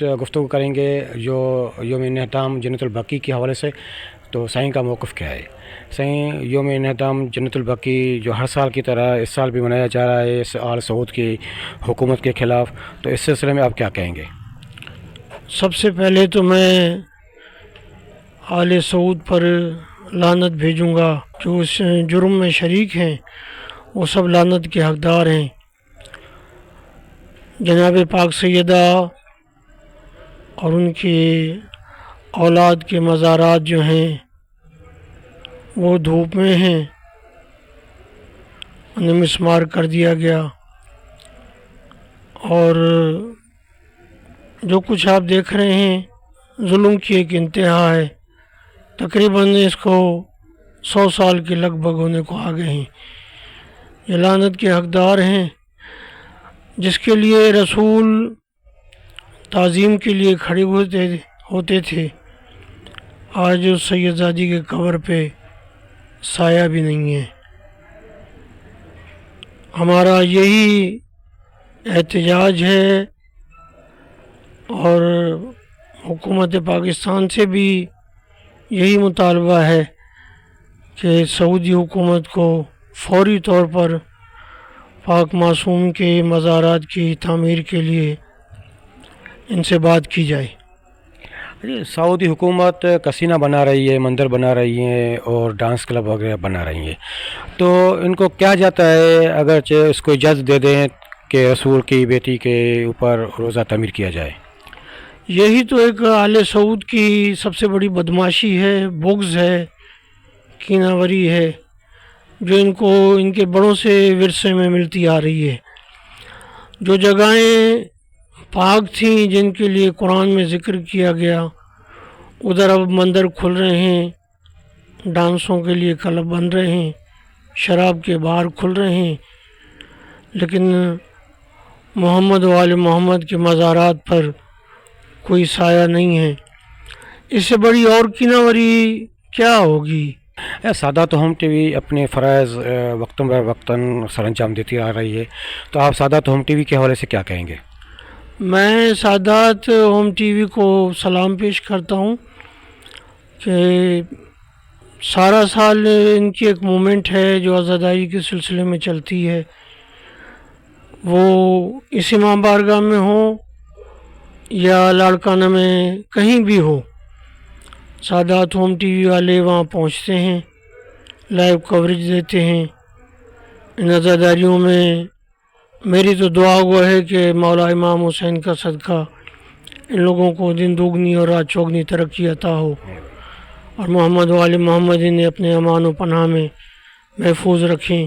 گفتگو کریں گے جو یوم انہدام جنت البقیع کے حوالے سے. تو سائیں کا موقف کیا ہے؟ سائیں، یوم انہدام جنت البقیع جو ہر سال کی طرح اس سال بھی منایا جا رہا ہے آل سعود کی حکومت کے خلاف، تو اس سلسلے میں آپ کیا کہیں گے؟ سب سے پہلے تو میں آل سعود پر لعنت بھیجوں گا. جو اس جرم میں شریک ہیں وہ سب لعنت کے حقدار ہیں. جناب پاک سیدہ اور ان کی اولاد کے مزارات جو ہیں وہ دھوپ میں ہیں، انہیں مسمار کر دیا گیا. اور جو کچھ آپ دیکھ رہے ہیں ظلم کی ایک انتہا ہے. تقریباً اس کو 100 سال کے لگ بھگ ہونے کو آ گئے ہیں. یہ لعنت کے حقدار ہیں. جس کے لیے رسول تعظیم کے لیے کھڑے ہوتے تھے، آج اس سیدزادی کے قبر پہ سایہ بھی نہیں ہے. ہمارا یہی احتجاج ہے اور حکومت پاکستان سے بھی یہی مطالبہ ہے کہ سعودی حکومت کو فوری طور پر پاک معصوم کے مزارات کی تعمیر کے لیے ان سے بات کی جائے. سعودی حکومت کسینہ بنا رہی ہے، مندر بنا رہی ہیں اور ڈانس کلب وغیرہ بنا رہی ہیں، تو ان کو کیا جاتا ہے اگرچہ اس کو اجازت دے دیں کہ رسول کی بیٹی کے اوپر روزہ تعمیر کیا جائے؟ یہی تو ایک آل سعود کی سب سے بڑی بدماشی ہے، بغض ہے، کیناوری ہے، جو ان کو ان کے بڑوں سے ورثے میں ملتی آ رہی ہے. جو جگہیں پاک تھیں جن کے لیے قرآن میں ذکر کیا گیا، ادھر اب مندر کھل رہے ہیں، ڈانسوں کے لیے کلب بن رہے ہیں، شراب کے بار کھل رہے ہیں، لیکن محمد و آل محمد کے مزارات پر کوئی سایہ نہیں ہے. اس سے بڑی اور کیناوری کیا ہوگی؟ سادات ہوم ٹی وی اپنے فرائض وقتاً وقتاً سر انجام دیتی آ رہی ہے، تو آپ سادات ہوم ٹی وی کے حوالے سے کیا کہیں گے؟ میں سادات ہوم ٹی وی کو سلام پیش کرتا ہوں کہ سارا سال ان کی ایک مومنٹ ہے جو عزاداری کے سلسلے میں چلتی ہے، وہ اسی ماں بارگاہ میں ہو یا لاڑکانہ میں کہیں بھی ہو، سادات ہوم ٹی وی والے وہاں پہنچتے ہیں، لائیو کوریج دیتے ہیں. ان عزاداریوں میں میری تو دعا وہ ہے کہ مولا امام حسین کا صدقہ ان لوگوں کو دن دوگنی اور رات چوگنی ترقی عطا ہو، اور محمد و آل محمد انہیں اپنے امان و پناہ میں محفوظ رکھیں.